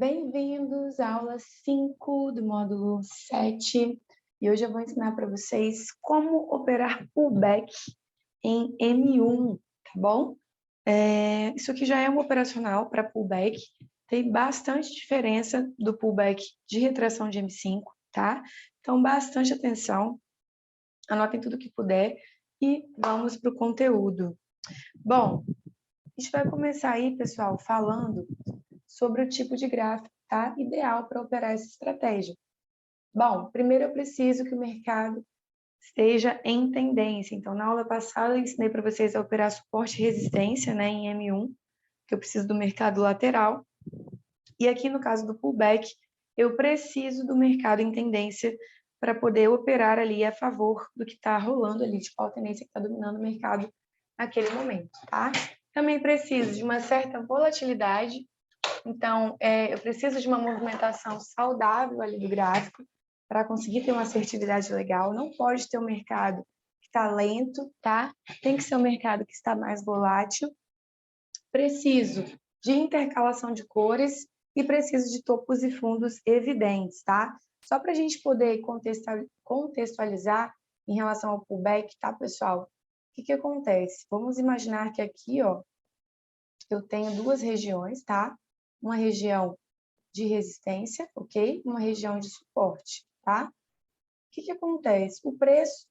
Bem-vindos à aula 5 do módulo 7. E hoje eu vou ensinar para vocês como operar pullback em M1, tá bom? Isso aqui já é um operacional para pullback, tem bastante diferença do pullback de retração de M5, tá? Então, bastante atenção, anotem tudo que puder e vamos para o conteúdo. Bom, a gente vai começar aí, pessoal, falando sobre o tipo de gráfico tá? Ideal para operar essa estratégia. Bom, primeiro eu preciso que o mercado esteja em tendência. Então, na aula passada eu ensinei para vocês a operar suporte e resistência, né, em M1, que eu preciso do mercado lateral. E aqui no caso do pullback, eu preciso do mercado em tendência para poder operar ali a favor do que está rolando ali, de qual tendência que está dominando o mercado naquele momento, tá? Também preciso de uma certa volatilidade. Então, eu preciso de uma movimentação saudável ali do gráfico para conseguir ter uma assertividade legal. Não pode ter um mercado que está lento, tá? Tem que ser um mercado que está mais volátil. Preciso de intercalação de cores e preciso de topos e fundos evidentes, tá? Só para a gente poder contextualizar em relação ao pullback, tá, pessoal? O que acontece? Vamos imaginar que aqui, ó, eu tenho duas regiões, tá? Uma região de resistência, ok? Uma região de suporte, tá? O que acontece? O preço,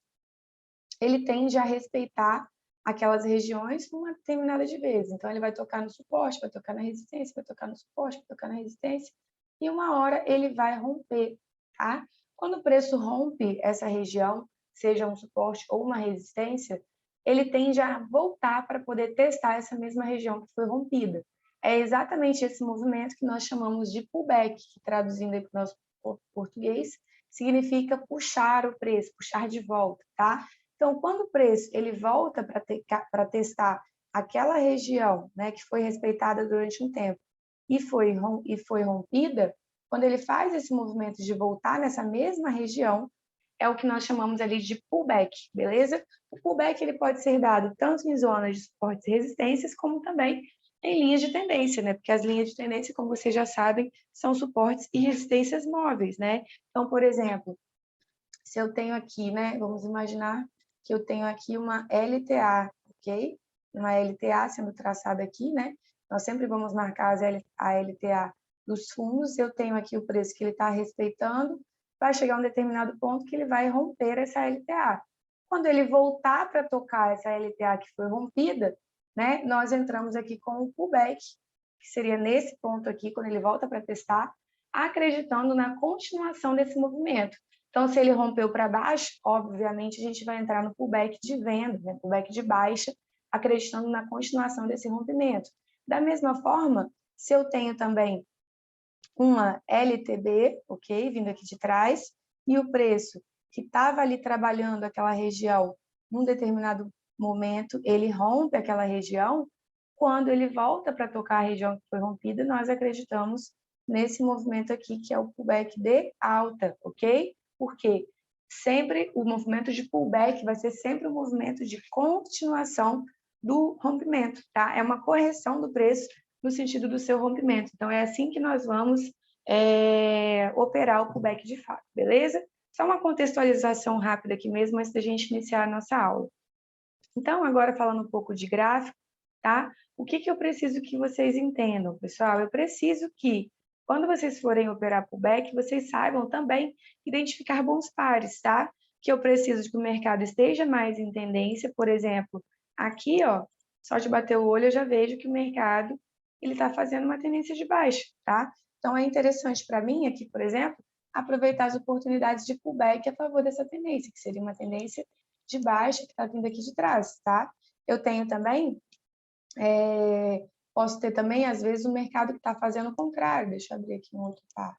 ele tende a respeitar aquelas regiões uma determinada de vezes. Então, ele vai tocar no suporte, vai tocar na resistência, vai tocar no suporte, vai tocar na resistência, e uma hora ele vai romper, tá? Quando o preço rompe essa região, seja um suporte ou uma resistência, ele tende a voltar para poder testar essa mesma região que foi rompida. É exatamente esse movimento que nós chamamos de pullback, que traduzindo aí para o nosso português, significa puxar o preço, puxar de volta, tá? Então, quando o preço ele volta para testar aquela região, né, que foi respeitada durante um tempo e foi rompida, quando ele faz esse movimento de voltar nessa mesma região, é o que nós chamamos ali de pullback, beleza? O pullback ele pode ser dado tanto em zonas de suportes e resistências, como também em linhas de tendência, né? Porque as linhas de tendência, como vocês já sabem, são suportes e resistências móveis, né? Então, por exemplo, se eu tenho aqui, né? Vamos imaginar que eu tenho aqui uma LTA, ok? Uma LTA sendo traçada aqui, né? Nós sempre vamos marcar a LTA dos fundos. Eu tenho aqui o preço que ele está respeitando, vai chegar a um determinado ponto que ele vai romper essa LTA. Quando ele voltar para tocar essa LTA que foi rompida, né? Nós entramos aqui com o pullback, que seria nesse ponto aqui, quando ele volta para testar, acreditando na continuação desse movimento. Então, se ele rompeu para baixo, obviamente a gente vai entrar no pullback de venda, né? Pullback de baixa, acreditando na continuação desse rompimento. Da mesma forma, se eu tenho também uma LTB, ok, vindo aqui de trás, e o preço que estava ali trabalhando aquela região num determinado momento, ele rompe aquela região, quando ele volta para tocar a região que foi rompida, nós acreditamos nesse movimento aqui, que é o pullback de alta, ok? Porque sempre o movimento de pullback vai ser sempre um movimento de continuação do rompimento, tá? É uma correção do preço no sentido do seu rompimento. Então, é assim que nós vamos operar o pullback de fato, beleza? Só uma contextualização rápida aqui mesmo, antes da gente iniciar a nossa aula. Então, agora falando um pouco de gráfico, tá? O que eu preciso que vocês entendam, pessoal? Eu preciso que, quando vocês forem operar pullback, vocês saibam também identificar bons pares, tá? Que eu preciso que o mercado esteja mais em tendência, por exemplo, aqui, ó, só de bater o olho eu já vejo que o mercado ele está fazendo uma tendência de baixa, tá? Então, é interessante para mim aqui, por exemplo, aproveitar as oportunidades de pullback a favor dessa tendência, que seria uma tendência de baixa que está vindo aqui de trás, tá? Eu tenho também, posso ter também, às vezes, o mercado que está fazendo o contrário. Deixa eu abrir aqui um outro par.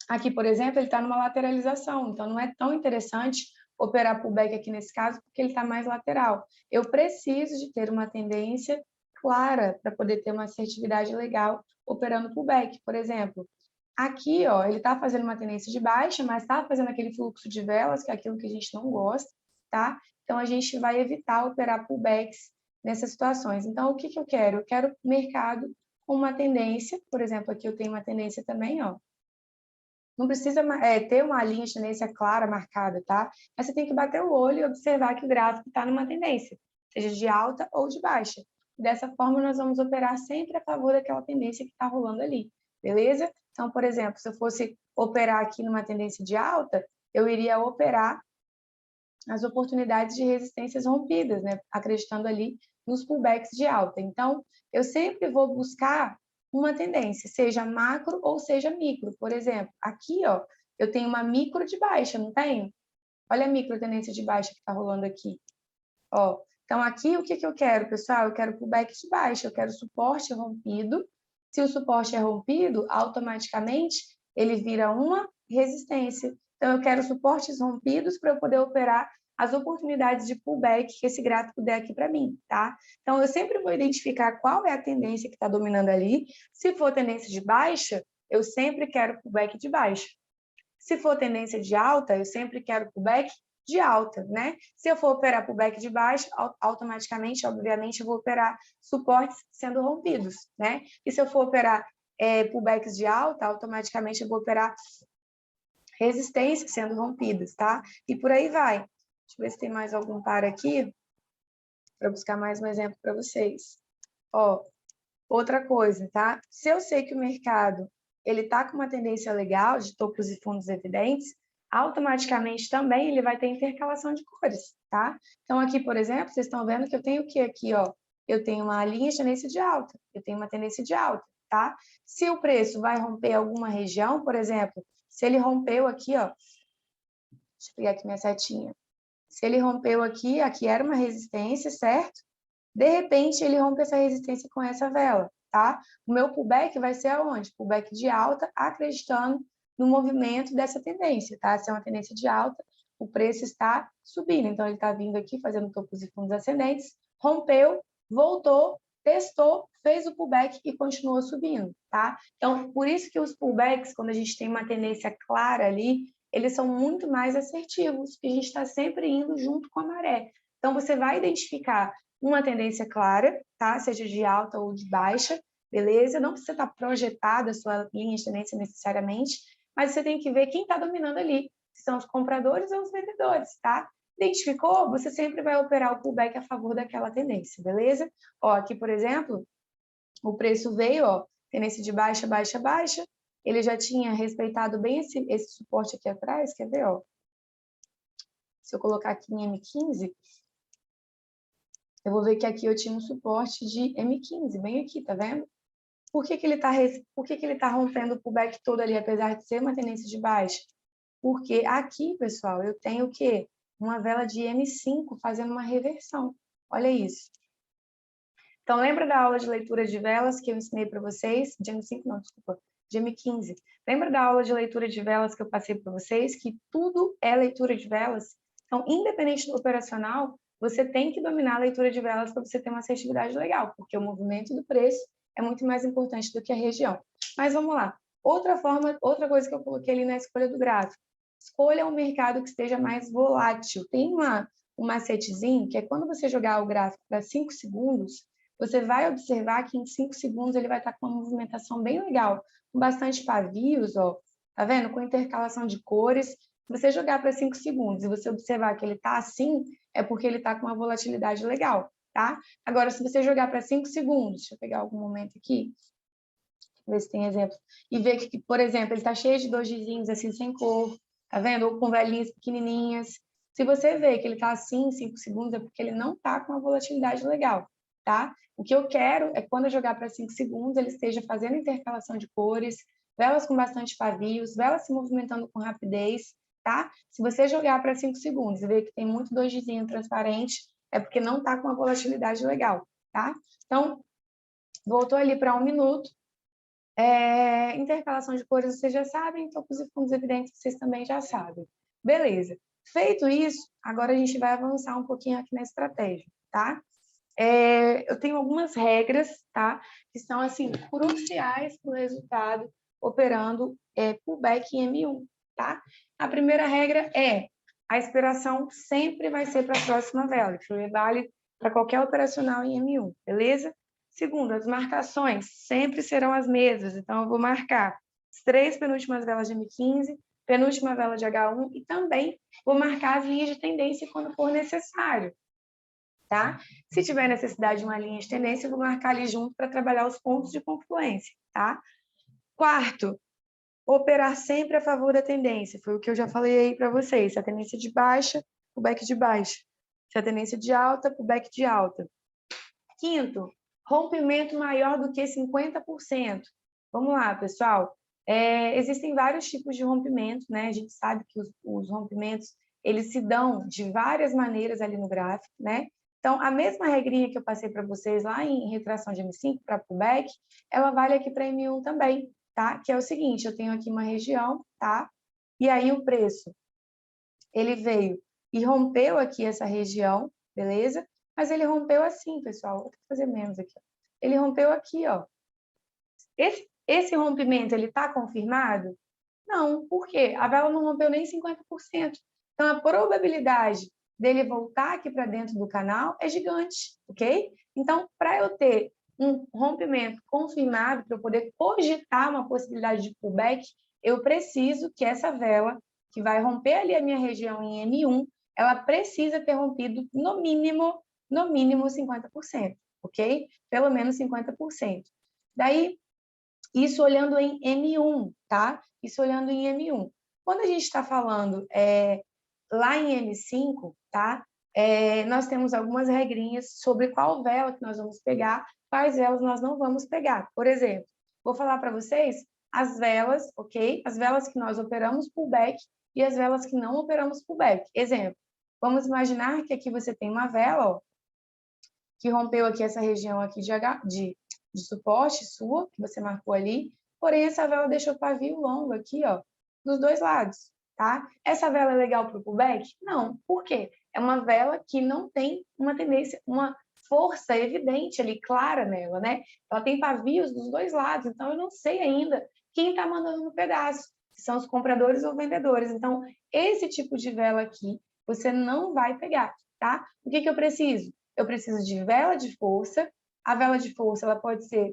Aqui, por exemplo, ele está numa lateralização, então não é tão interessante operar pullback aqui nesse caso, porque ele está mais lateral. Eu preciso de ter uma tendência clara para poder ter uma assertividade legal operando pullback. Por exemplo, aqui, ó, ele está fazendo uma tendência de baixa, mas está fazendo aquele fluxo de velas, que é aquilo que a gente não gosta, tá? Então, a gente vai evitar operar pullbacks nessas situações. Então, o que eu quero? Eu quero mercado uma tendência, por exemplo, aqui eu tenho uma tendência também, ó. Não precisa ter uma linha de tendência clara, marcada, tá? Mas você tem que bater o olho e observar que o gráfico está numa tendência, seja de alta ou de baixa. Dessa forma, nós vamos operar sempre a favor daquela tendência que está rolando ali, beleza? Então, por exemplo, se eu fosse operar aqui numa tendência de alta, eu iria operar as oportunidades de resistências rompidas, né? Acreditando ali nos pullbacks de alta. Então, eu sempre vou buscar uma tendência, seja macro ou seja micro. Por exemplo, aqui, ó, eu tenho uma micro de baixa, não tenho? Olha a micro tendência de baixa que está rolando aqui. Ó, então, aqui, o que eu quero, pessoal? Eu quero pullback de baixa, eu quero suporte rompido. Se o suporte é rompido, automaticamente ele vira uma resistência. Então, eu quero suportes rompidos para eu poder operar as oportunidades de pullback que esse gráfico der aqui para mim, tá? Então, eu sempre vou identificar qual é a tendência que está dominando ali. Se for tendência de baixa, eu sempre quero pullback de baixa. Se for tendência de alta, eu sempre quero pullback de alta, né? Se eu for operar pullback de baixa, automaticamente, obviamente, eu vou operar suportes sendo rompidos, né? E se eu for operar pullbacks de alta, automaticamente eu vou operar resistências sendo rompidas, tá? E por aí vai. Deixa eu ver se tem mais algum par aqui, para buscar mais um exemplo para vocês. Ó, outra coisa, tá? Se eu sei que o mercado ele está com uma tendência legal de topos e fundos evidentes, automaticamente também ele vai ter intercalação de cores, tá? Então, aqui, por exemplo, vocês estão vendo que eu tenho o que aqui, ó? Eu tenho uma linha de tendência de alta, eu tenho uma tendência de alta, tá? Se o preço vai romper alguma região, por exemplo, se ele rompeu aqui, ó, deixa eu pegar aqui minha setinha. Se ele rompeu aqui, aqui era uma resistência, certo? De repente, ele rompe essa resistência com essa vela, tá? O meu pullback vai ser aonde? Pullback de alta, acreditando no movimento dessa tendência, tá? Se é uma tendência de alta, o preço está subindo. Então, ele está vindo aqui, fazendo topos e fundos ascendentes, rompeu, voltou, testou, fez o pullback e continuou subindo, tá? Então, por isso que os pullbacks, quando a gente tem uma tendência clara ali, eles são muito mais assertivos, porque a gente está sempre indo junto com a maré. Então, você vai identificar uma tendência clara, tá? Seja de alta ou de baixa, beleza? Não precisa estar projetada a sua linha de tendência necessariamente, mas você tem que ver quem está dominando ali, se são os compradores ou os vendedores, tá? Identificou? Você sempre vai operar o pullback a favor daquela tendência, beleza? Ó, aqui, por exemplo, o preço veio, ó, tendência de baixa, baixa, baixa, ele já tinha respeitado bem esse suporte aqui atrás, quer ver, ó? Se eu colocar aqui em M15, eu vou ver que aqui eu tinha um suporte de M15, bem aqui, tá vendo? Por que ele tá rompendo o pullback todo ali, apesar de ser uma tendência de baixa? Porque aqui, pessoal, eu tenho o quê? Uma vela de M5 fazendo uma reversão. Olha isso. Então, lembra da aula de leitura de velas que eu ensinei para vocês? De M5 não, desculpa, de M15. Lembra da aula de leitura de velas que eu passei para vocês? Que tudo é leitura de velas? Então, independente do operacional, você tem que dominar a leitura de velas para você ter uma assertividade legal, porque o movimento do preço é muito mais importante do que a região. Mas vamos lá. Outra coisa que eu coloquei ali na escolha do gráfico. Escolha um mercado que esteja mais volátil. Tem um macetezinho que é quando você jogar o gráfico para 5 segundos, você vai observar que em 5 segundos ele vai estar com uma movimentação bem legal, com bastante pavios, ó, tá vendo? Com intercalação de cores. Se você jogar para 5 segundos e você observar que ele está assim, é porque ele está com uma volatilidade legal, tá? Agora, se você jogar para 5 segundos, deixa eu pegar algum momento aqui, ver se tem exemplo, e ver que, por exemplo, ele está cheio de dojizinhos assim, sem cor, tá vendo? Ou com velhinhas pequenininhas. Se você vê que ele está assim em 5 segundos, é porque ele não está com uma volatilidade legal, tá? O que eu quero é que quando eu jogar para 5 segundos, ele esteja fazendo intercalação de cores, velas com bastante pavios, velas se movimentando com rapidez, tá? Se você jogar para 5 segundos e ver que tem muito dojizinho transparente, é porque não está com uma volatilidade legal, tá? Então, voltou ali para 1 minuto, intercalação de cores vocês já sabem, topos e fundos evidentes vocês também já sabem. Beleza. Feito isso, agora a gente vai avançar um pouquinho aqui na estratégia, tá? Eu tenho algumas regras, tá? Que são, assim, cruciais para o resultado operando pullback em M1, tá? A primeira regra é a expiração sempre vai ser para a próxima vela, que vale para qualquer operacional em M1, beleza? Segundo, as marcações sempre serão as mesmas. Então, eu vou marcar as 3 penúltimas velas de M15, penúltima vela de H1 e também vou marcar as linhas de tendência quando for necessário, tá? Se tiver necessidade de uma linha de tendência, eu vou marcar ali junto para trabalhar os pontos de confluência, tá? Quarto, operar sempre a favor da tendência. Foi o que eu já falei aí para vocês. Se a tendência de baixa, o back de baixa. Se a tendência de alta, o back de alta. Quinto, rompimento maior do que 50%. Vamos lá, pessoal. Existem vários tipos de rompimento, né? A gente sabe que os rompimentos, eles se dão de várias maneiras ali no gráfico, né? Então, a mesma regrinha que eu passei para vocês lá em retração de M5 para pullback, ela vale aqui para M1 também, tá? Que é o seguinte, eu tenho aqui uma região, tá? E aí o preço, ele veio e rompeu aqui essa região, beleza? Mas ele rompeu assim, pessoal. Vou fazer menos aqui. Ele rompeu aqui, ó. Esse rompimento, ele está confirmado? Não, por quê? A vela não rompeu nem 50%. Então, a probabilidade dele voltar aqui para dentro do canal é gigante, ok? Então, para eu ter um rompimento confirmado, para eu poder cogitar uma possibilidade de pullback, eu preciso que essa vela, que vai romper ali a minha região em M1, ela precisa ter rompido no mínimo 50%, ok? Pelo menos 50%. Daí, isso olhando em M1, tá? Isso olhando em M1. Quando a gente está falando lá em M5, tá? Nós temos algumas regrinhas sobre qual vela que nós vamos pegar, quais velas nós não vamos pegar. Por exemplo, vou falar para vocês as velas, ok? As velas que nós operamos pullback e as velas que não operamos pullback. Exemplo, vamos imaginar que aqui você tem uma vela, ó, que rompeu aqui essa região aqui de suporte sua, que você marcou ali, porém essa vela deixou pavio longo aqui, ó, dos dois lados, tá? Essa vela é legal para o pullback? Não. Por quê? É uma vela que não tem uma tendência, uma força evidente ali, clara nela, né? Ela tem pavios dos dois lados, então eu não sei ainda quem está mandando no pedaço, se são os compradores ou vendedores. Então, esse tipo de vela aqui, você não vai pegar, tá? O que eu preciso? Eu preciso de vela de força. A vela de força, ela pode ser,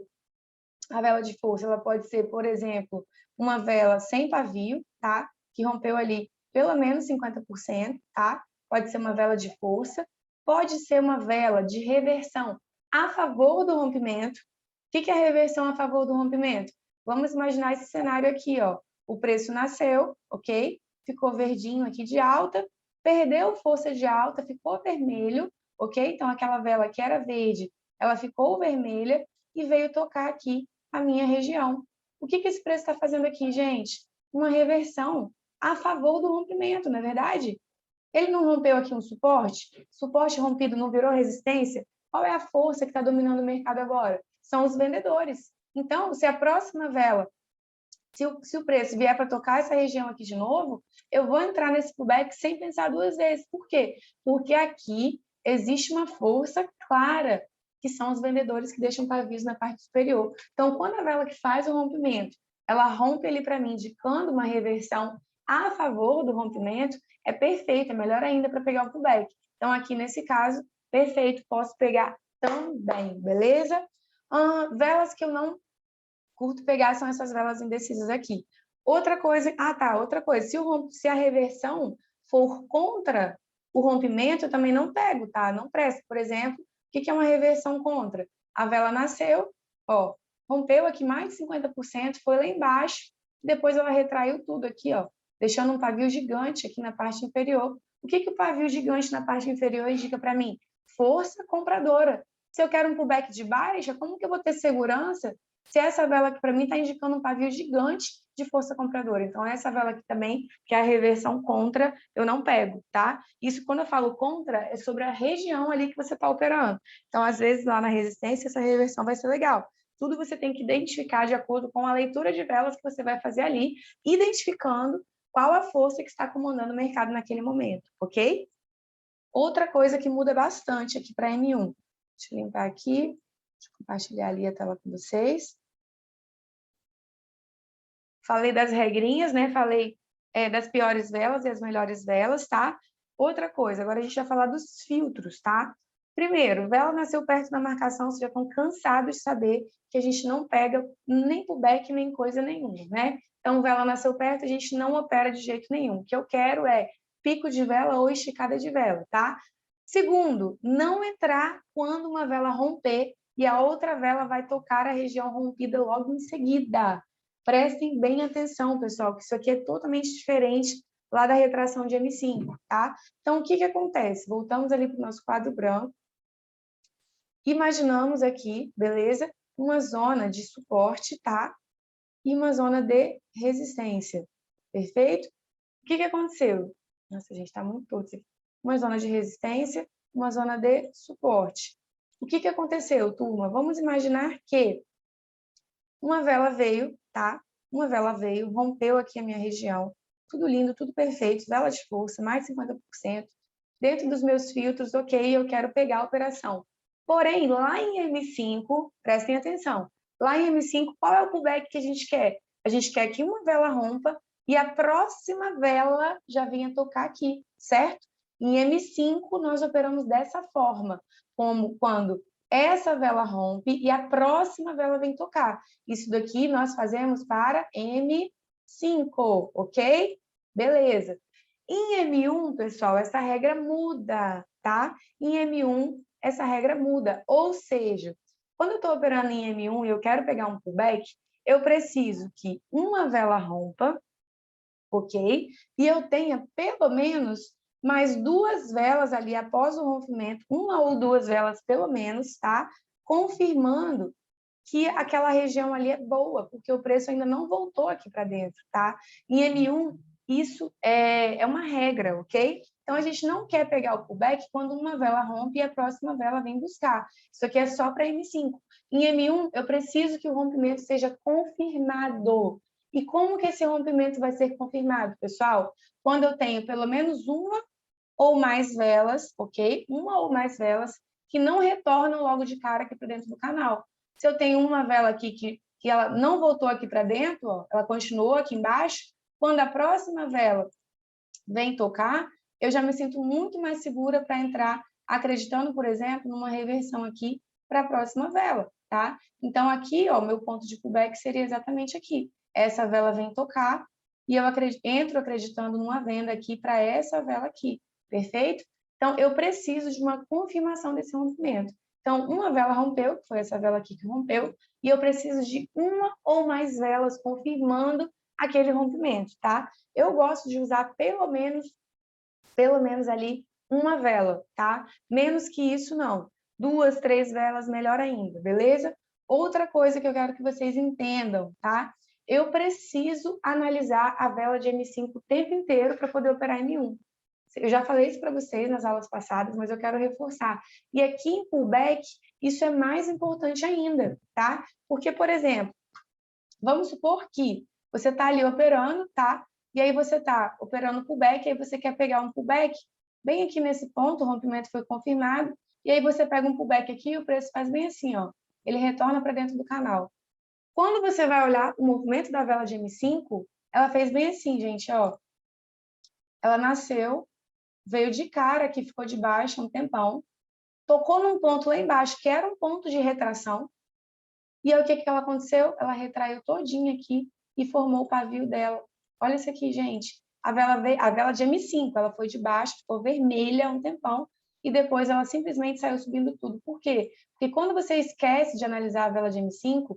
por exemplo, uma vela sem pavio, tá? Que rompeu ali pelo menos 50%, tá? Pode ser uma vela de força. Pode ser uma vela de reversão a favor do rompimento. O que é reversão a favor do rompimento? Vamos imaginar esse cenário aqui, ó. O preço nasceu, ok? Ficou verdinho aqui de alta, perdeu força de alta, ficou vermelho, ok? Então, aquela vela que era verde, ela ficou vermelha e veio tocar aqui a minha região. O que esse preço está fazendo aqui, gente? Uma reversão a favor do rompimento, não é verdade? Ele não rompeu aqui um suporte? Suporte rompido não virou resistência? Qual é a força que está dominando o mercado agora? São os vendedores. Então, se a próxima vela, se o preço vier para tocar essa região aqui de novo, eu vou entrar nesse pullback sem pensar duas vezes. Por quê? Porque aqui existe uma força clara, que são os vendedores que deixam pavios na parte superior. Então, quando a vela que faz o rompimento, ela rompe ali para mim, indicando uma reversão a favor do rompimento, é perfeito, é melhor ainda para pegar o pullback. Então, aqui nesse caso, perfeito, posso pegar também, beleza? Velas que eu não curto pegar são essas velas indecisas aqui. Outra coisa, outra coisa, se a reversão for contra o rompimento, eu também não pego, tá? Não presto. Por exemplo, o que é uma reversão contra? A vela nasceu, ó, rompeu aqui mais de 50%, foi lá embaixo, depois ela retraiu tudo aqui, ó, deixando um pavio gigante aqui na parte inferior. O que o pavio gigante na parte inferior indica para mim? Força compradora. Se eu quero um pullback de baixa, como que eu vou ter segurança se essa vela aqui para mim está indicando um pavio gigante de força compradora? Então, essa vela aqui também, que é a reversão contra, eu não pego, tá? Isso, quando eu falo contra, é sobre a região ali que você está operando. Então, às vezes, lá na resistência, essa reversão vai ser legal. Tudo você tem que identificar de acordo com a leitura de velas que você vai fazer ali, identificando qual a força que está comandando o mercado naquele momento, ok? Outra coisa que muda bastante aqui para M1. Deixa eu limpar aqui, deixa eu compartilhar ali a tela com vocês. Falei das regrinhas, né? Falei das piores velas e as melhores velas, tá? Outra coisa, agora a gente vai falar dos filtros, tá? Primeiro, vela nasceu perto da marcação, vocês já estão cansados de saber que a gente não pega nem pullback, nem coisa nenhuma, né? Então, vela nasceu perto, a gente não opera de jeito nenhum. O que eu quero é pico de vela ou esticada de vela, tá? Segundo, não entrar quando uma vela romper e a outra vela vai tocar a região rompida logo em seguida. Prestem bem atenção, pessoal, que isso aqui é totalmente diferente lá da retração de M5, tá? Então, o que acontece? Voltamos ali para o nosso quadro branco. Imaginamos aqui, beleza? Uma zona de suporte, tá? E uma zona de resistência, perfeito? O que aconteceu? Nossa, a gente está muito torto aqui. Uma zona de resistência, uma zona de suporte. O que aconteceu, turma? Vamos imaginar que uma vela veio, tá? Uma vela veio, rompeu aqui a minha região. Tudo lindo, tudo perfeito, vela de força, mais de 50%. Dentro dos meus filtros, ok, eu quero pegar a operação. Porém, lá em M5, prestem atenção, lá em M5, qual é o pullback que a gente quer? A gente quer que uma vela rompa e a próxima vela já venha tocar aqui, certo? Em M5, nós operamos dessa forma, como quando essa vela rompe e a próxima vela vem tocar. Isso daqui nós fazemos para M5, ok? Beleza. Em M1, pessoal, essa regra muda, tá? Em M1, essa regra muda. Ou seja, quando eu estou operando em M1 e eu quero pegar um pullback, eu preciso que uma vela rompa, ok? E eu tenha pelo menos mais duas velas ali após o rompimento, uma ou duas velas pelo menos, tá? Confirmando que aquela região ali é boa, porque o preço ainda não voltou aqui para dentro, tá? Em M1, isso é uma regra, ok? Então, a gente não quer pegar o pullback quando uma vela rompe e a próxima vela vem buscar. Isso aqui é só para M5. Em M1, eu preciso que o rompimento seja confirmado. E como que esse rompimento vai ser confirmado, pessoal? Quando eu tenho pelo menos uma ou mais velas, ok? Uma ou mais velas que não retornam logo de cara aqui para dentro do canal. Se eu tenho uma vela aqui que ela não voltou aqui para dentro, ó, ela continuou aqui embaixo, quando a próxima vela vem tocar, eu já me sinto muito mais segura para entrar, acreditando, por exemplo, numa reversão aqui para a próxima vela, tá? Então, aqui, ó, meu ponto de pullback seria exatamente aqui. Essa vela vem tocar e eu entro acreditando numa venda aqui para essa vela aqui, perfeito? Então, eu preciso de uma confirmação desse rompimento. Então, uma vela rompeu, que foi essa vela aqui que rompeu, e eu preciso de uma ou mais velas confirmando aquele rompimento, tá? Eu gosto de usar pelo menos ali uma vela, tá? Menos que isso, não. 2, 3 velas, melhor ainda, beleza? Outra coisa que eu quero que vocês entendam, tá? Eu preciso analisar a vela de M5 o tempo inteiro para poder operar M1. Eu já falei isso para vocês nas aulas passadas, mas eu quero reforçar. E aqui em pullback, isso é mais importante ainda, tá? Porque, por exemplo, vamos supor que você está ali operando, tá? E aí você está operando pullback, aí você quer pegar um pullback, bem aqui nesse ponto, o rompimento foi confirmado, e aí você pega um pullback aqui e o preço faz bem assim, ó. Ele retorna para dentro do canal. Quando você vai olhar o movimento da vela de M5, ela fez bem assim, gente, ó. Ela nasceu, veio de cara aqui, ficou de baixo um tempão, tocou num ponto lá embaixo, que era um ponto de retração, e aí o que ela aconteceu? Ela retraiu todinha aqui e formou o pavio dela. Olha isso aqui, gente. A vela de M5, ela foi de baixo, ficou vermelha um tempão, e depois ela simplesmente saiu subindo tudo. Por quê? Porque quando você esquece de analisar a vela de M5,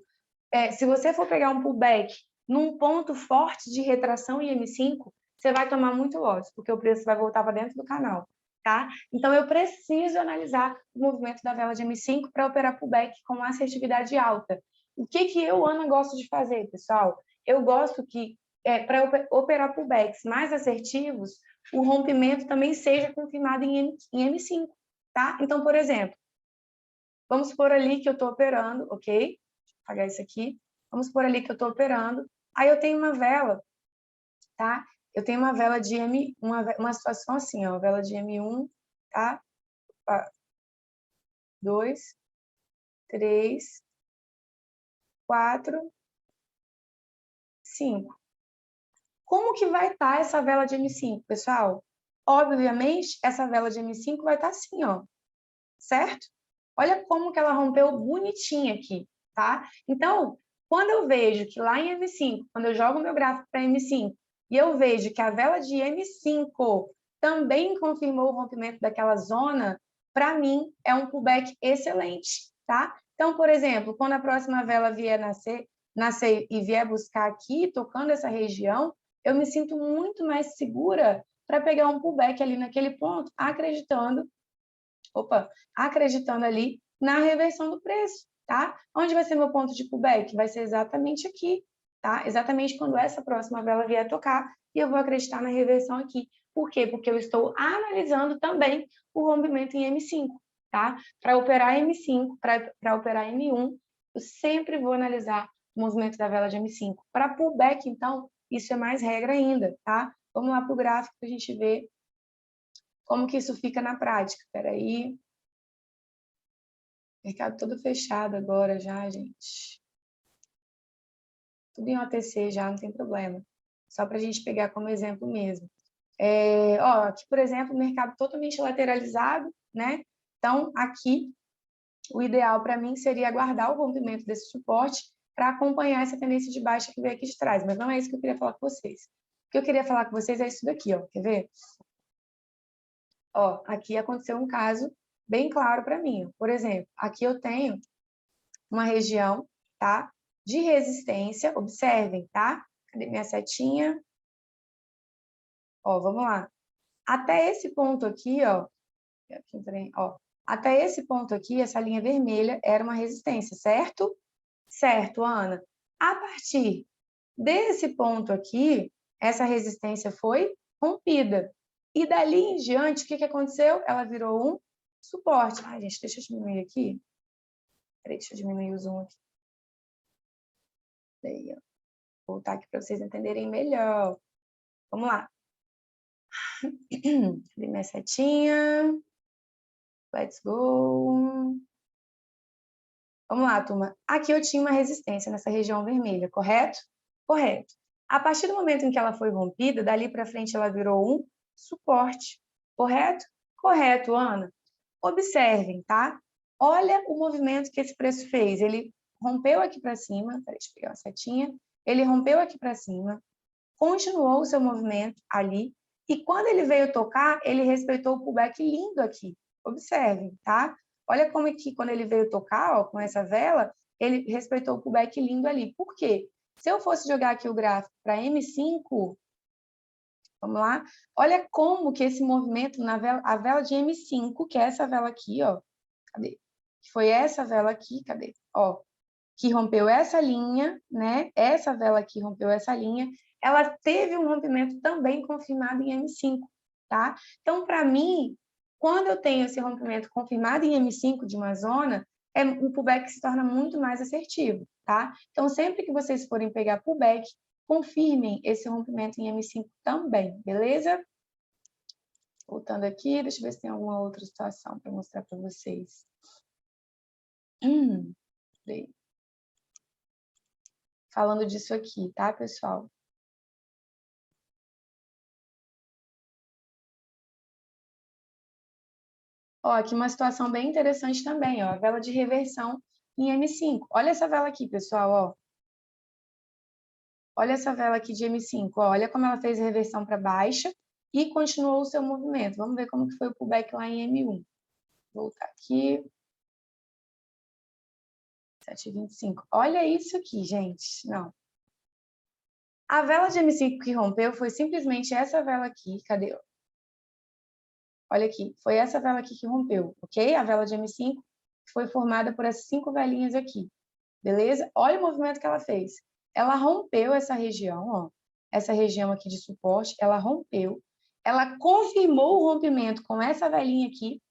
se você for pegar um pullback num ponto forte de retração em M5, você vai tomar muito loss, porque o preço vai voltar para dentro do canal, tá? Então, eu preciso analisar o movimento da vela de M5 para operar pullback com assertividade alta. O que eu, Ana, gosto de fazer, pessoal? Eu gosto que, para operar pullbacks mais assertivos, o rompimento também seja confirmado em M5, tá? Então, por exemplo, vamos supor ali que eu estou operando, ok? Apagar isso aqui. Vamos supor ali que eu estou operando. Aí eu tenho uma vela, tá? Eu tenho uma vela de uma situação assim, ó, vela de M1, tá? 2, 3, 4, 5. Como que vai estar essa vela de M5, pessoal? Obviamente, essa vela de M5 vai estar assim, ó. certo? Olha como que ela rompeu bonitinha aqui, tá? Então, quando eu vejo que lá em M5, quando eu jogo meu gráfico para M5, e eu vejo que a vela de M5 também confirmou o rompimento daquela zona, para mim é um pullback excelente, tá? Então, por exemplo, quando a próxima vela vier nascer e vier buscar aqui, tocando essa região, eu me sinto muito mais segura para pegar um pullback ali naquele ponto, acreditando ali na reversão do preço, tá? Onde vai ser meu ponto de pullback? Vai ser exatamente aqui, tá? Exatamente quando essa próxima vela vier tocar e eu vou acreditar na reversão aqui. Por quê? Porque eu estou analisando também o rompimento em M5, tá? Para operar M5, para operar M1, eu sempre vou analisar o movimento da vela de M5. Para pullback, então, isso é mais regra ainda, tá? Vamos lá para o gráfico para a gente ver como que isso fica na prática. Espera aí. Mercado todo fechado agora já, gente. Tudo em OTC já, não tem problema. Só para a gente pegar como exemplo mesmo. Aqui, por exemplo, o mercado totalmente lateralizado, né? Então, aqui, o ideal para mim seria aguardar o rompimento desse suporte para acompanhar essa tendência de baixa que veio aqui de trás. Mas não é isso que eu queria falar com vocês. O que eu queria falar com vocês é isso daqui, ó. Quer ver? Ó, aqui aconteceu um caso bem claro para mim. Por exemplo, aqui eu tenho uma região, tá? De resistência, observem, tá? Cadê minha setinha? Ó, vamos lá. Até esse ponto aqui, ó, até esse ponto aqui, essa linha vermelha era uma resistência, certo? Certo, Ana. A partir desse ponto aqui, essa resistência foi rompida. E dali em diante, o que aconteceu? Ela virou um suporte. Ai, gente, deixa eu diminuir aqui. Peraí, deixa eu diminuir o zoom aqui. Daí, ó. Vou voltar aqui para vocês entenderem melhor. Vamos lá. Cadê minha setinha? Let's go. Vamos lá, turma. Aqui eu tinha uma resistência nessa região vermelha, correto? Correto. A partir do momento em que ela foi rompida, dali para frente ela virou um suporte, correto? Correto, Ana. Observem, tá? Olha o movimento que esse preço fez. Ele rompeu aqui para cima, peraí, deixa eu pegar uma setinha. Ele rompeu aqui para cima, continuou o seu movimento ali, e quando ele veio tocar, ele respeitou o pullback lindo aqui. Observem, tá? Olha como é que quando ele veio tocar, ó, com essa vela, ele respeitou o pullback lindo ali. Por quê? Se eu fosse jogar aqui o gráfico para M5, vamos lá, olha como que esse movimento na vela, a vela de M5, que é essa vela aqui, ó, cadê? Foi essa vela aqui, cadê? Ó, que rompeu essa linha, né? Essa vela aqui rompeu essa linha, ela teve um rompimento também confirmado em M5, tá? Então, para mim, quando eu tenho esse rompimento confirmado em M5 de uma zona, o pullback se torna muito mais assertivo, tá? Então, sempre que vocês forem pegar pullback, confirmem esse rompimento em M5 também, beleza? Voltando aqui, deixa eu ver se tem alguma outra situação para mostrar para vocês. Falando disso aqui, tá, pessoal? Ó, aqui uma situação bem interessante também, ó, a vela de reversão em M5. Olha essa vela aqui, pessoal, ó. Olha essa vela aqui de M5, ó. Olha como ela fez reversão para baixa e continuou o seu movimento. Vamos ver como que foi o pullback lá em M1. Vou voltar aqui. 7,25. Olha isso aqui, gente. Não. A vela de M5 que rompeu foi simplesmente essa vela aqui. Cadê? Olha aqui, foi essa vela aqui que rompeu, ok? A vela de M5 foi formada por essas 5 velinhas aqui, beleza? Olha o movimento que ela fez. Ela rompeu essa região, ó, essa região aqui de suporte, ela rompeu, ela confirmou o rompimento com essa velinha aqui,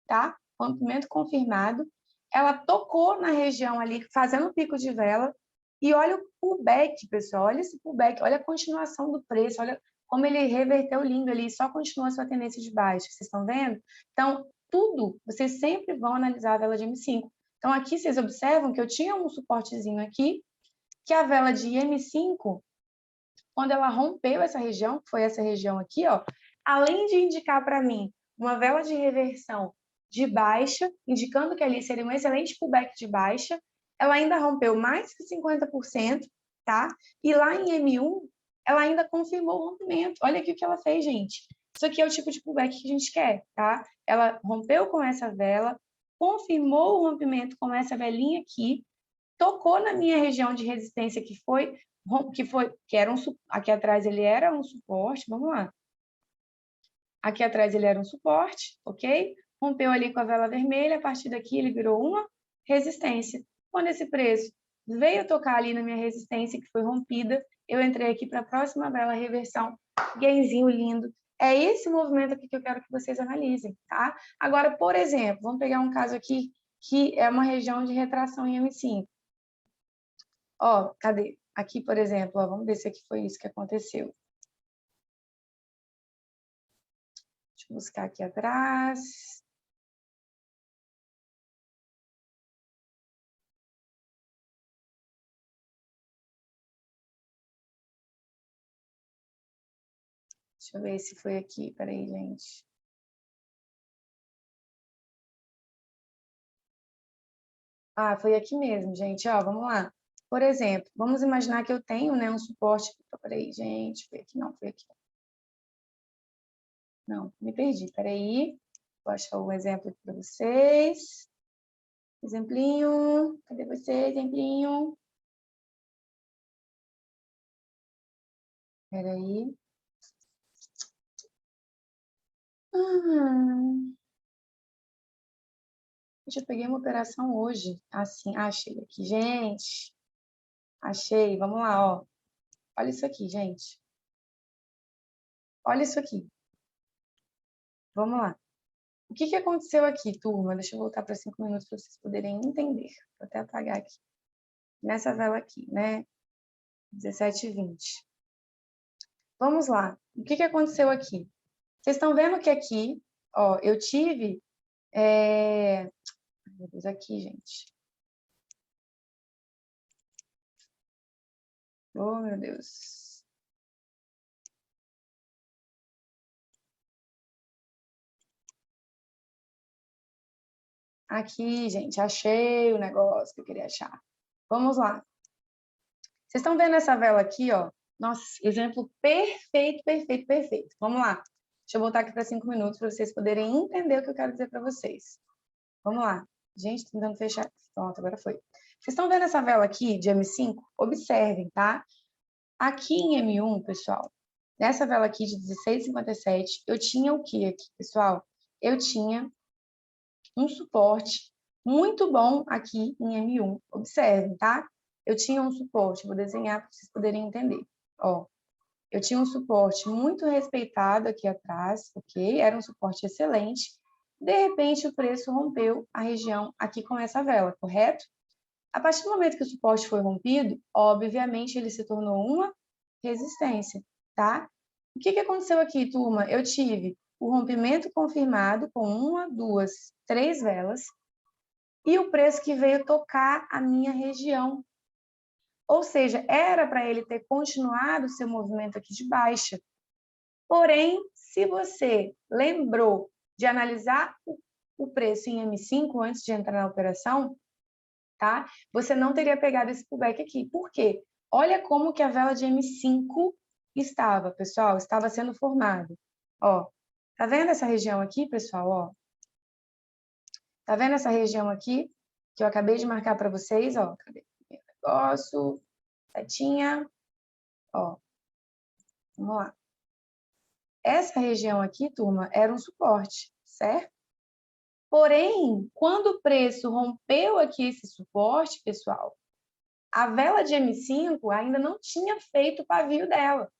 tá? Rompimento confirmado. Ela tocou na região ali, fazendo pico de vela, e olha o pullback, pessoal, olha esse pullback, olha a continuação do preço, olha como ele reverteu lindo ali, só continua a sua tendência de baixa, vocês estão vendo? Então, tudo, vocês sempre vão analisar a vela de M5. Então, aqui vocês observam que eu tinha um suportezinho aqui, que a vela de M5, quando ela rompeu essa região, que foi essa região aqui, ó, além de indicar para mim uma vela de reversão de baixa, indicando que ali seria um excelente pullback de baixa. Ela ainda rompeu mais que 50%, tá? E lá em M1, ela ainda confirmou o rompimento. Olha aqui o que ela fez, gente. Isso aqui é o tipo de pullback que a gente quer, tá? Ela rompeu com essa vela, confirmou o rompimento com essa velinha aqui, tocou na minha região de resistência que era aqui atrás ele era um suporte, vamos lá. Aqui atrás ele era um suporte, ok? Rompeu ali com a vela vermelha, a partir daqui ele virou uma resistência. Quando esse preço veio tocar ali na minha resistência, que foi rompida, eu entrei aqui para a próxima vela reversão, gainzinho lindo. É esse movimento aqui que eu quero que vocês analisem, tá? Agora, por exemplo, vamos pegar um caso aqui que é uma região de retração em M5. Ó, cadê? Aqui, por exemplo, ó, vamos ver se aqui foi isso que aconteceu. Deixa eu buscar aqui atrás. Deixa eu ver se foi aqui. Peraí, gente. Ah, foi aqui mesmo, gente. Ó, vamos lá. Por exemplo, vamos imaginar que eu tenho, né, um suporte. Peraí, gente. Foi aqui, não, foi aqui. Não, me perdi. Peraí. Vou achar um exemplo aqui para vocês. Exemplinho. Cadê você, exemplinho? Peraí. Gente, eu peguei uma operação hoje. Assim, achei aqui, gente. Achei. Vamos lá, ó. Olha isso aqui, gente. Olha isso aqui. Vamos lá. O que aconteceu aqui, turma? Deixa eu voltar para 5 minutos para vocês poderem entender. Vou até apagar aqui. Nessa vela aqui, né? 17h20. Vamos lá. O que aconteceu aqui? Vocês estão vendo que aqui, ó, eu tive... Meu Deus, aqui, gente. Oh, meu Deus. Aqui, gente, achei o negócio que eu queria achar. Vamos lá. Vocês estão vendo essa vela aqui, ó? Nossa, exemplo perfeito, perfeito, perfeito. Vamos lá. Deixa eu voltar aqui para 5 minutos para vocês poderem entender o que eu quero dizer para vocês. Vamos lá. Gente, tentando fechar. Pronto, agora foi. Vocês estão vendo essa vela aqui de M5? Observem, tá? Aqui em M1, pessoal, nessa vela aqui de 16,57, eu tinha o que aqui, pessoal? Eu tinha um suporte muito bom aqui em M1. Observem, tá? Eu tinha um suporte, vou desenhar para vocês poderem entender. Ó, eu tinha um suporte muito respeitado aqui atrás, ok? Era um suporte excelente. De repente, o preço rompeu a região aqui com essa vela, correto? A partir do momento que o suporte foi rompido, obviamente, ele se tornou uma resistência, tá? O que aconteceu aqui, turma? Eu tive o rompimento confirmado com 1, 2, 3 velas e o preço que veio tocar a minha região. Ou seja, era para ele ter continuado o seu movimento aqui de baixa. Porém, se você lembrou de analisar o preço em M5 antes de entrar na operação, tá? Você não teria pegado esse pullback aqui. Por quê? Olha como que a vela de M5 estava, pessoal, estava sendo formada. Ó, tá vendo essa região aqui, pessoal? Ó, tá vendo essa região aqui que eu acabei de marcar para vocês? Ó, cadê o negócio? Setinha. Ó, vamos lá. Essa região aqui, turma, era um suporte, certo? Porém, quando o preço rompeu aqui esse suporte, pessoal, a vela de M5 ainda não tinha feito o pavio dela,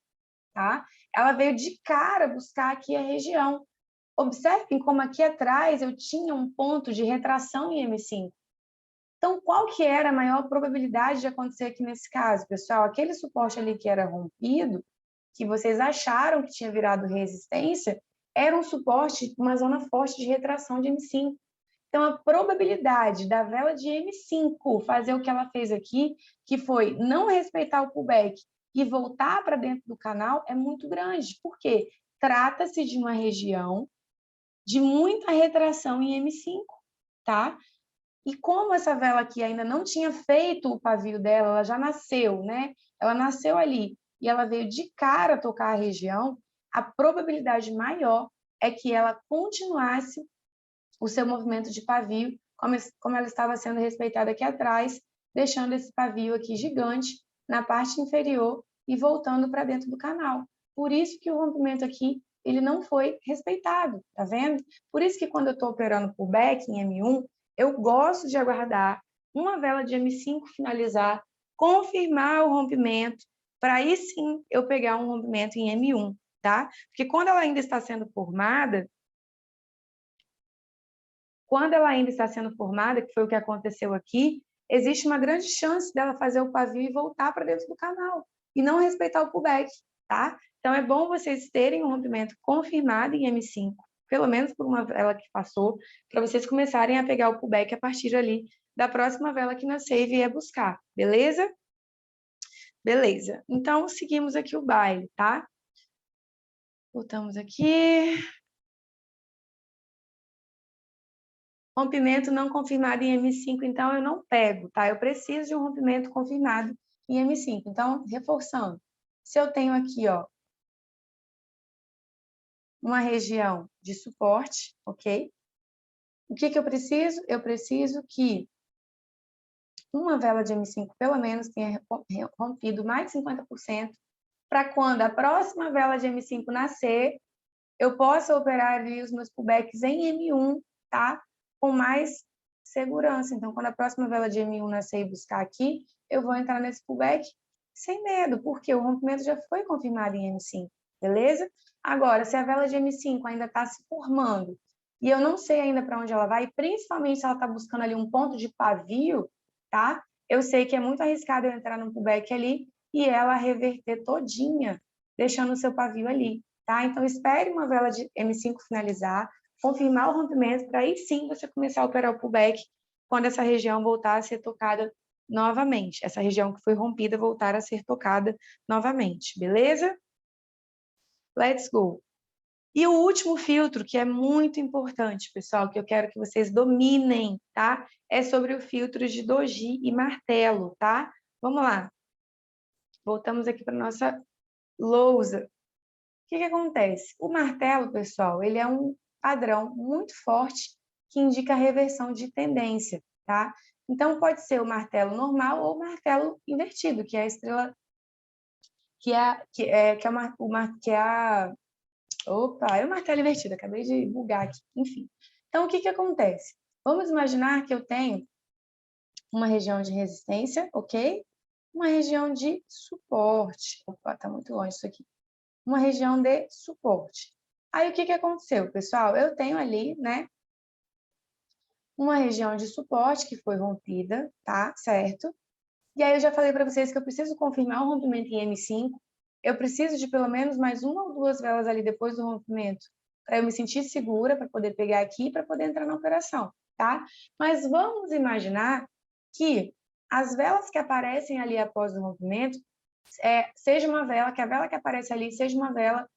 tá? Ela veio de cara buscar aqui a região. Observem como aqui atrás eu tinha um ponto de retração em M5. Então, qual que era a maior probabilidade de acontecer aqui nesse caso, pessoal? Aquele suporte ali que era rompido, que vocês acharam que tinha virado resistência, era um suporte, uma zona forte de retração de M5. Então, a probabilidade da vela de M5 fazer o que ela fez aqui, que foi não respeitar o pullback e voltar para dentro do canal, é muito grande. Por quê? Trata-se de uma região de muita retração em M5, tá? E como essa vela aqui ainda não tinha feito o pavio dela, ela já nasceu, né? Ela nasceu ali e ela veio de cara tocar a região, a probabilidade maior é que ela continuasse o seu movimento de pavio, como ela estava sendo respeitada aqui atrás, deixando esse pavio aqui gigante na parte inferior e voltando para dentro do canal. Por isso que o rompimento aqui ele não foi respeitado, tá vendo? Por isso que quando eu estou operando por back em M1, eu gosto de aguardar uma vela de M5 finalizar, confirmar o rompimento, para aí sim eu pegar um rompimento em M1, tá? Porque quando ela ainda está sendo formada, que foi o que aconteceu aqui, existe uma grande chance dela fazer o pavio e voltar para dentro do canal, e não respeitar o pullback, tá? Então, é bom vocês terem um rompimento confirmado em M5, pelo menos por uma vela que passou, para vocês começarem a pegar o pullback a partir ali da próxima vela que nascer e vier buscar, beleza? Beleza. Então, seguimos aqui o baile, tá? Voltamos aqui. Rompimento não confirmado em M5, então eu não pego, tá? Eu preciso de um rompimento confirmado em M5. Então, reforçando, se eu tenho aqui, ó, uma região de suporte, ok? O que que eu preciso? Eu preciso que uma vela de M5, pelo menos, tenha rompido mais de 50%, para quando a próxima vela de M5 nascer, eu possa operar ali os meus pullbacks em M1, tá? Com mais segurança. Então, quando a próxima vela de M1 nascer e buscar aqui, eu vou entrar nesse pullback sem medo, porque o rompimento já foi confirmado em M5, beleza? Agora, se a vela de M5 ainda está se formando e eu não sei ainda para onde ela vai, principalmente se ela está buscando ali um ponto de pavio, tá? Eu sei que é muito arriscado eu entrar num pullback ali e ela reverter todinha, deixando o seu pavio ali, tá? Então, espere uma vela de M5 finalizar, confirmar o rompimento, para aí sim você começar a operar o pullback quando essa região voltar a ser tocada novamente. Essa região que foi rompida voltar a ser tocada novamente, beleza? Let's go! E o último filtro, que é muito importante, pessoal, que eu quero que vocês dominem, tá? É sobre o filtro de doji e martelo, tá? Vamos lá. Voltamos aqui para nossa lousa. O que acontece? O martelo, pessoal, ele é um padrão muito forte que indica a reversão de tendência, tá? Então, pode ser o martelo normal ou o martelo invertido, que é a estrela, opa, é o martelo invertido, acabei de bugar aqui, enfim. Então, o que acontece? Vamos imaginar que eu tenho uma região de resistência, ok? Uma região de suporte. Opa, tá muito longe isso aqui. Uma região de suporte. Aí, o que aconteceu, pessoal? Eu tenho ali, né, uma região de suporte que foi rompida, tá? Certo? E aí, eu já falei para vocês que eu preciso confirmar o rompimento em M5. Eu preciso de pelo menos mais uma ou duas velas ali depois do rompimento, para eu me sentir segura, para poder pegar aqui, para poder entrar na operação, tá? Mas vamos imaginar que as velas que aparecem ali após o rompimento, seja uma vela, que a vela que aparece ali seja uma vela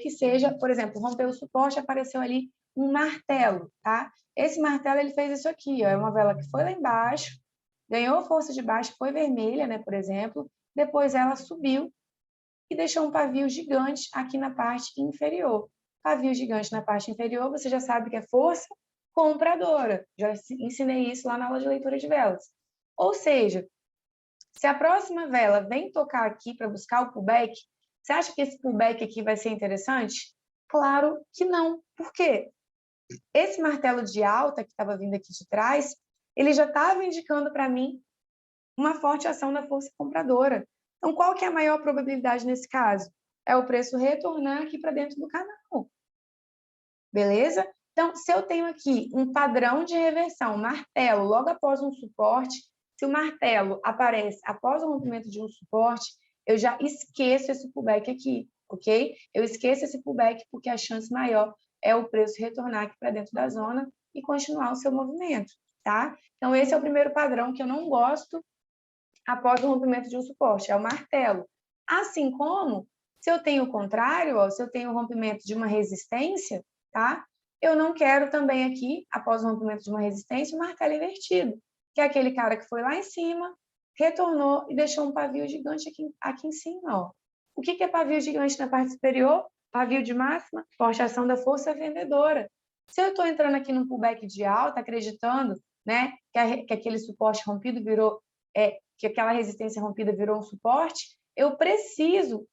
que seja, por exemplo, rompeu o suporte, apareceu ali um martelo, tá? Esse martelo, ele fez isso aqui, ó, é uma vela que foi lá embaixo, ganhou força de baixo, foi vermelha, né, por exemplo, depois ela subiu e deixou um pavio gigante aqui na parte inferior. Pavio gigante na parte inferior, você já sabe que é força compradora. Já ensinei isso lá na aula de leitura de velas. Ou seja, se a próxima vela vem tocar aqui para buscar o pullback, você acha que esse pullback aqui vai ser interessante? Claro que não. Por quê? Esse martelo de alta que estava vindo aqui de trás, ele já estava indicando para mim uma forte ação da força compradora. Então, qual que é a maior probabilidade nesse caso? É o preço retornar aqui para dentro do canal. Beleza? Então, se eu tenho aqui um padrão de reversão, um martelo, logo após um suporte, se o martelo aparece após o rompimento de um suporte, eu já esqueço esse pullback aqui, ok? Eu esqueço esse pullback porque a chance maior é o preço retornar aqui para dentro da zona e continuar o seu movimento, tá? Então, esse é o primeiro padrão que eu não gosto após o rompimento de um suporte, é o martelo. Assim como, se eu tenho o contrário, ó, se eu tenho o rompimento de uma resistência, tá? Eu não quero também aqui, após o rompimento de uma resistência, um martelo invertido, que é aquele cara que foi lá em cima, retornou e deixou um pavio gigante aqui em cima. Ó. O que é pavio gigante na parte superior? Pavio de máxima, forte ação da força vendedora. Se eu estou entrando aqui num pullback de alta, acreditando, né, que aquele suporte rompido virou, que aquela resistência rompida virou um suporte, eu preciso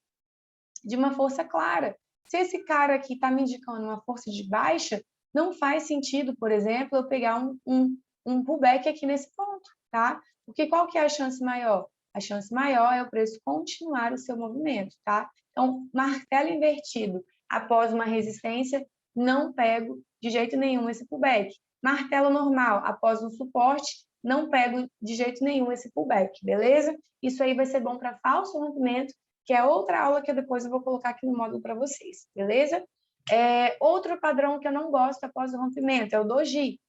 de uma força clara. Se esse cara aqui está me indicando uma força de baixa, não faz sentido, por exemplo, eu pegar um pullback aqui nesse ponto, tá? Porque qual que é a chance maior? A chance maior é o preço continuar o seu movimento, tá? Então, martelo invertido após uma resistência, não pego de jeito nenhum esse pullback. Martelo normal após um suporte, não pego de jeito nenhum esse pullback, beleza? Isso aí vai ser bom para falso rompimento, que é outra aula que depois eu vou colocar aqui no módulo para vocês, beleza? Outro padrão que eu não gosto após o rompimento é o doji.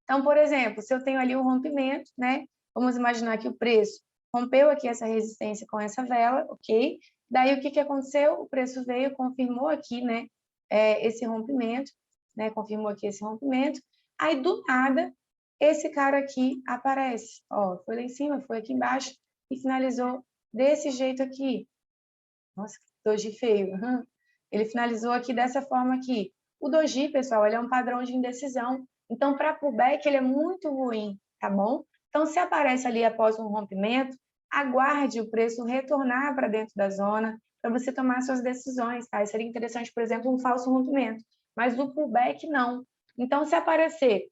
Então, por exemplo, se eu tenho ali um rompimento, né? Vamos imaginar que o preço rompeu aqui essa resistência com essa vela, ok? Daí, o que aconteceu? O preço veio, confirmou aqui, né? Esse rompimento, né? Confirmou aqui esse rompimento. Aí, do nada, esse cara aqui aparece. Ó, foi lá em cima, foi aqui embaixo e finalizou desse jeito aqui. Nossa, que doji feio. Ele finalizou aqui dessa forma aqui. O doji, pessoal, ele é um padrão de indecisão. Então, para pullback, ele é muito ruim, tá bom? Então, se aparece ali após um rompimento, aguarde o preço retornar para dentro da zona para você tomar suas decisões, tá? Seria interessante, por exemplo, um falso rompimento. Mas o pullback, não. Então, se aparecer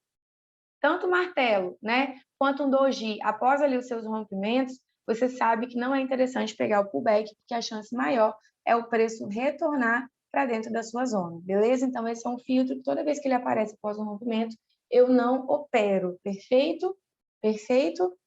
tanto o martelo, né, quanto um doji após ali os seus rompimentos, você sabe que não é interessante pegar o pullback, porque a chance maior é o preço retornar para dentro da sua zona, beleza? Então, esse é um filtro que toda vez que ele aparece após um rompimento, eu não opero, perfeito? Perfeito?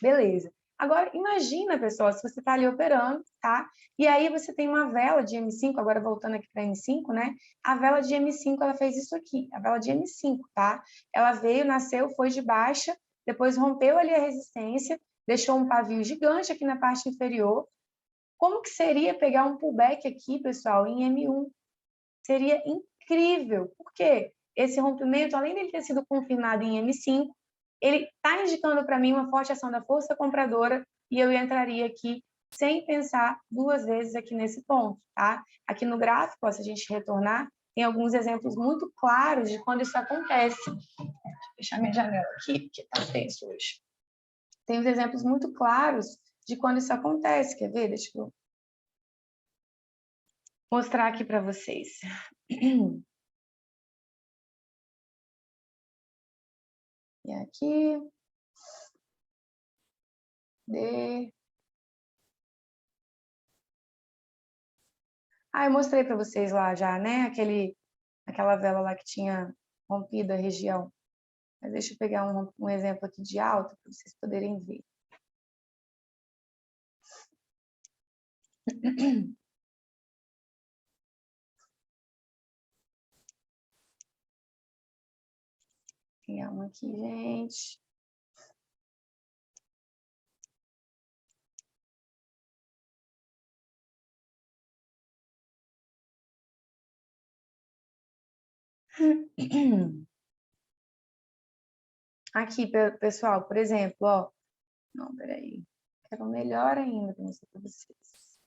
Beleza. Agora, imagina, pessoal, se você está ali operando, tá? E aí você tem uma vela de M5, agora voltando aqui para M5, né? A vela de M5, ela fez isso aqui, a vela de M5, tá? Ela veio, nasceu, foi de baixa, depois rompeu ali a resistência, deixou um pavio gigante aqui na parte inferior. Como que seria pegar um pullback aqui, pessoal, em M1? Seria incrível. Por quê? Esse rompimento, além de ele ter sido confirmado em M5, ele está indicando para mim uma forte ação da força compradora e eu entraria aqui sem pensar duas vezes aqui nesse ponto, tá? Aqui no gráfico, ó, se a gente retornar, tem alguns exemplos muito claros de quando isso acontece. Deixa eu fechar minha janela aqui, porque está tenso hoje. Tem uns exemplos muito claros de quando isso acontece. Quer ver? Deixa eu mostrar aqui para vocês. E aqui, D. Eu mostrei para vocês lá já, né? Aquela vela lá que tinha rompido a região. Mas deixa eu pegar um exemplo aqui de alta para vocês poderem ver. Tem uma aqui, gente. Aqui, pessoal, por exemplo, ó. Não, peraí. Quero melhor ainda para mostrar para vocês.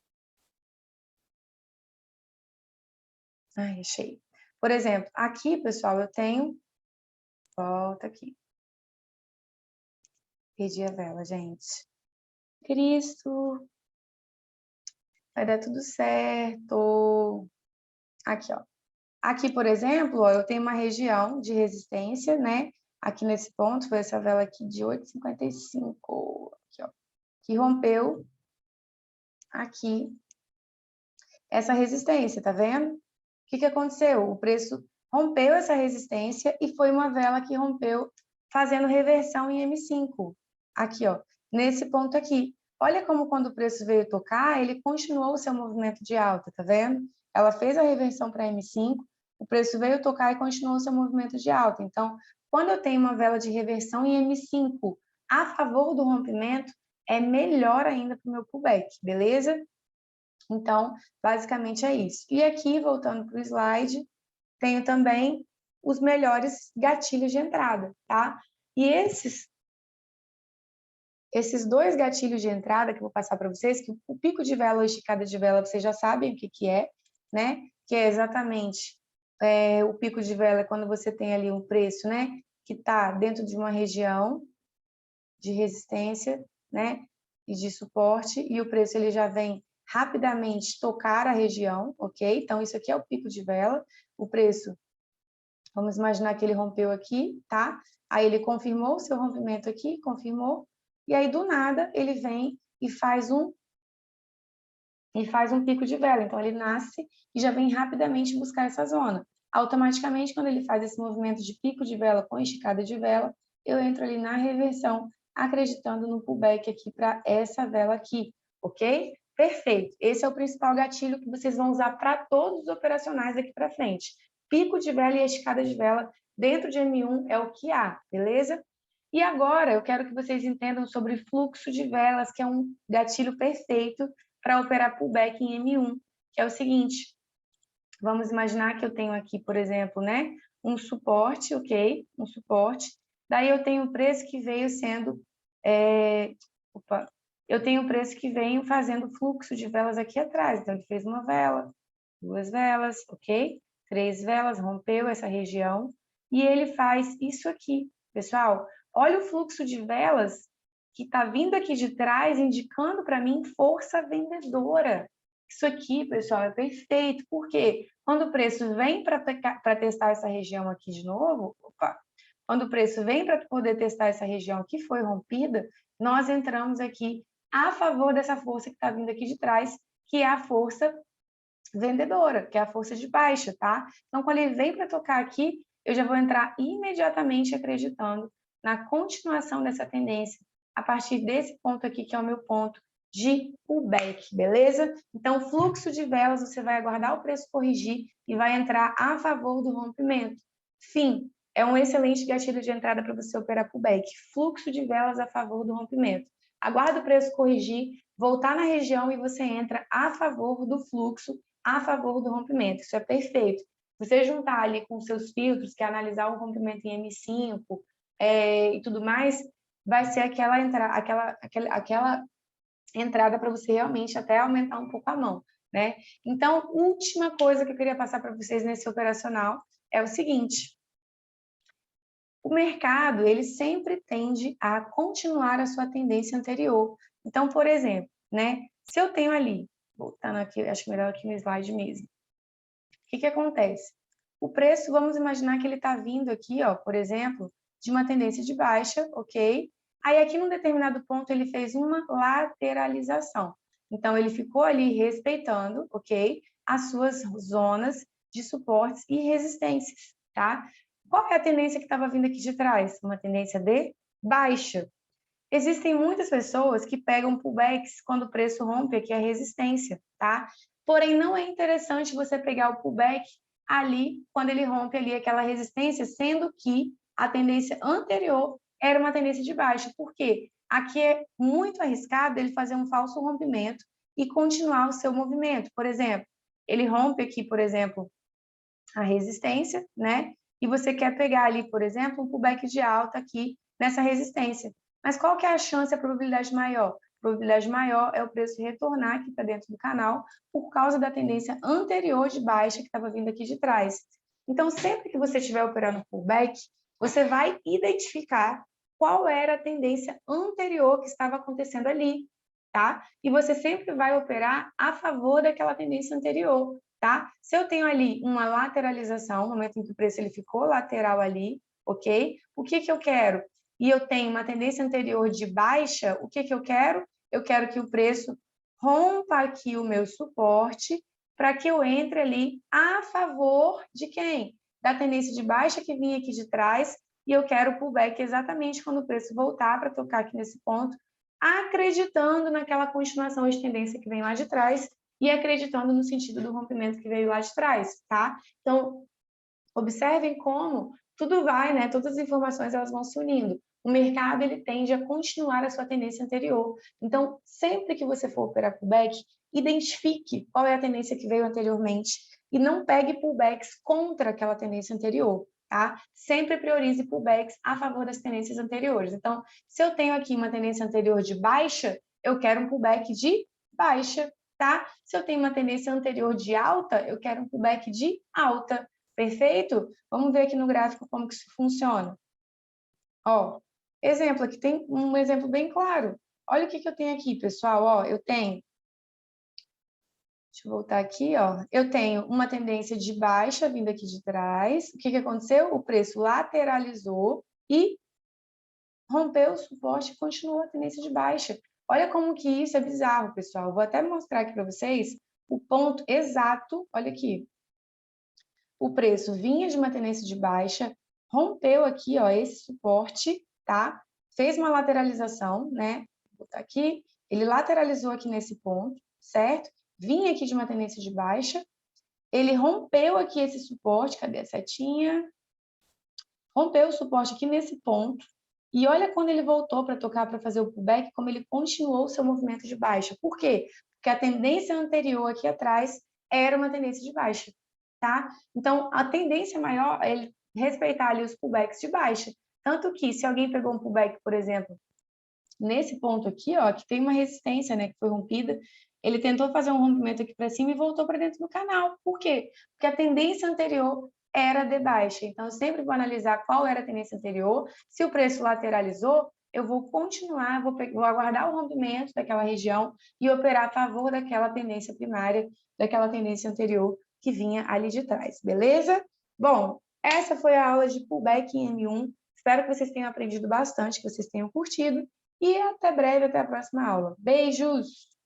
Achei. Por exemplo, aqui, pessoal, eu tenho... Volta aqui. Perdi a vela, gente. Cristo. Vai dar tudo certo. Aqui, ó. Aqui, por exemplo, ó, eu tenho uma região de resistência, né? Aqui nesse ponto, foi essa vela aqui de 8,55, aqui, ó, que rompeu aqui essa resistência, tá vendo? O que aconteceu? O preço rompeu essa resistência e foi uma vela que rompeu fazendo reversão em M5. Aqui, ó, nesse ponto aqui. Olha como quando o preço veio tocar, ele continuou o seu movimento de alta, tá vendo? Ela fez a reversão para M5, o preço veio tocar e continuou o seu movimento de alta. Então, quando eu tenho uma vela de reversão em M5 a favor do rompimento, é melhor ainda para o meu pullback, beleza? Então, basicamente é isso. E aqui, voltando para o slide, tenho também os melhores gatilhos de entrada, tá? E esses dois gatilhos de entrada que eu vou passar para vocês, que o pico de vela ou esticada de vela, vocês já sabem o que é, né? Que é exatamente o pico de vela é quando você tem ali um preço, né? Que está dentro de uma região de resistência, né? E de suporte, e o preço ele já vem rapidamente tocar a região, ok? Então, isso aqui é o pico de vela. O preço, vamos imaginar que ele rompeu aqui, tá? Aí ele confirmou o seu rompimento aqui, confirmou, e aí do nada ele vem e faz um pico de vela. Então ele nasce e já vem rapidamente buscar essa zona. Automaticamente, quando ele faz esse movimento de pico de vela com esticada de vela, eu entro ali na reversão, acreditando no pullback aqui para essa vela aqui, ok? Perfeito. Esse é o principal gatilho que vocês vão usar para todos os operacionais daqui para frente. Pico de vela e esticada de vela dentro de M1 é o que há, beleza? E agora eu quero que vocês entendam sobre fluxo de velas, que é um gatilho perfeito para operar pullback em M1, que é o seguinte, vamos imaginar que eu tenho aqui, por exemplo, né, um suporte, ok? Um suporte, daí eu tenho o preço que veio sendo, eu tenho o preço que veio fazendo fluxo de velas aqui atrás, então ele fez uma vela, 2 velas, ok? 3 velas, rompeu essa região, e ele faz isso aqui, pessoal, olha o fluxo de velas que está vindo aqui de trás, indicando para mim força vendedora. Isso aqui, pessoal, é perfeito. Por quê? Quando o preço vem para testar essa região aqui de novo, quando o preço vem para poder testar essa região que foi rompida, nós entramos aqui a favor dessa força que está vindo aqui de trás, que é a força vendedora, que é a força de baixa, tá? Então, quando ele vem para tocar aqui, eu já vou entrar imediatamente acreditando na continuação dessa tendência, a partir desse ponto aqui, que é o meu ponto de pullback, beleza? Então, fluxo de velas, você vai aguardar o preço corrigir e vai entrar a favor do rompimento. Fim, é um excelente gatilho de entrada para você operar pullback. Fluxo de velas a favor do rompimento. Aguarda o preço corrigir, voltar na região e você entra a favor do fluxo, a favor do rompimento. Isso é perfeito. Você juntar ali com seus filtros, que é analisar o rompimento em M5 e tudo mais, vai ser aquela entrada para você realmente até aumentar um pouco a mão, né? Então, última coisa que eu queria passar para vocês nesse operacional é o seguinte: o mercado, ele sempre tende a continuar a sua tendência anterior. Então, por exemplo, né? Se eu tenho ali, voltando aqui, acho melhor aqui no slide mesmo. O que acontece? O preço, vamos imaginar que ele está vindo aqui, ó, por exemplo, de uma tendência de baixa, ok? Aí aqui num determinado ponto ele fez uma lateralização. Então ele ficou ali respeitando, ok? As suas zonas de suportes e resistências, tá? Qual é a tendência que estava vindo aqui de trás? Uma tendência de baixa. Existem muitas pessoas que pegam pullbacks quando o preço rompe aqui a resistência, tá? Porém, não é interessante você pegar o pullback ali, quando ele rompe ali aquela resistência, sendo que a tendência anterior era uma tendência de baixa. Por quê? Aqui é muito arriscado ele fazer um falso rompimento e continuar o seu movimento. Por exemplo, ele rompe aqui, por exemplo, a resistência, né? E você quer pegar ali, por exemplo, um pullback de alta aqui nessa resistência. Mas qual que é a chance, a probabilidade maior? A probabilidade maior é o preço retornar aqui para dentro do canal por causa da tendência anterior de baixa que estava vindo aqui de trás. Então, sempre que você estiver operando pullback, você vai identificar qual era a tendência anterior que estava acontecendo ali, tá? E você sempre vai operar a favor daquela tendência anterior, tá? Se eu tenho ali uma lateralização, no momento em que o preço ele ficou lateral ali, ok? O que eu quero? E eu tenho uma tendência anterior de baixa, o que eu quero? Eu quero que o preço rompa aqui o meu suporte para que eu entre ali a favor de quem? Da tendência de baixa que vinha aqui de trás, e eu quero pullback exatamente quando o preço voltar para tocar aqui nesse ponto, acreditando naquela continuação de tendência que vem lá de trás e acreditando no sentido do rompimento que veio lá de trás, tá? Então, observem como tudo vai, né? Todas as informações elas vão se unindo. O mercado ele tende a continuar a sua tendência anterior. Então, sempre que você for operar pullback, identifique qual é a tendência que veio anteriormente. e não pegue pullbacks contra aquela tendência anterior, tá? Sempre priorize pullbacks a favor das tendências anteriores. Então, se eu tenho aqui uma tendência anterior de baixa, eu quero um pullback de baixa, tá? Se eu tenho uma tendência anterior de alta, eu quero um pullback de alta. Perfeito? Vamos ver aqui no gráfico como que isso funciona. Ó, exemplo, aqui tem um exemplo bem claro. Olha o que eu tenho aqui, pessoal. Ó, eu tenho... Deixa eu voltar aqui, ó. Eu tenho uma tendência de baixa vindo aqui de trás. O que aconteceu? O preço lateralizou e rompeu o suporte e continuou a tendência de baixa. Olha como que isso é bizarro, pessoal. Vou até mostrar aqui para vocês o ponto exato. Olha aqui. O preço vinha de uma tendência de baixa, rompeu aqui, ó, esse suporte, tá? Fez uma lateralização, né? Vou botar aqui. Ele lateralizou aqui nesse ponto, certo? Vinha aqui de uma tendência de baixa. Ele rompeu aqui esse suporte. Cadê a setinha? Rompeu o suporte aqui nesse ponto. E olha quando ele voltou para tocar para fazer o pullback, como ele continuou o seu movimento de baixa. Por quê? Porque a tendência anterior aqui atrás era uma tendência de baixa, tá? Então, a tendência maior é ele respeitar ali os pullbacks de baixa. Tanto que, se alguém pegou um pullback, por exemplo, nesse ponto aqui, ó, que tem uma resistência, né, que foi rompida, ele tentou fazer um rompimento aqui para cima e voltou para dentro do canal. Por quê? Porque a tendência anterior era de baixa. Então, eu sempre vou analisar qual era a tendência anterior. Se o preço lateralizou, eu vou continuar, vou aguardar o rompimento daquela região e operar a favor daquela tendência primária, daquela tendência anterior que vinha ali de trás, beleza? Bom, essa foi a aula de pullback em M1. Espero que vocês tenham aprendido bastante, que vocês tenham curtido. E até breve, até a próxima aula. Beijos!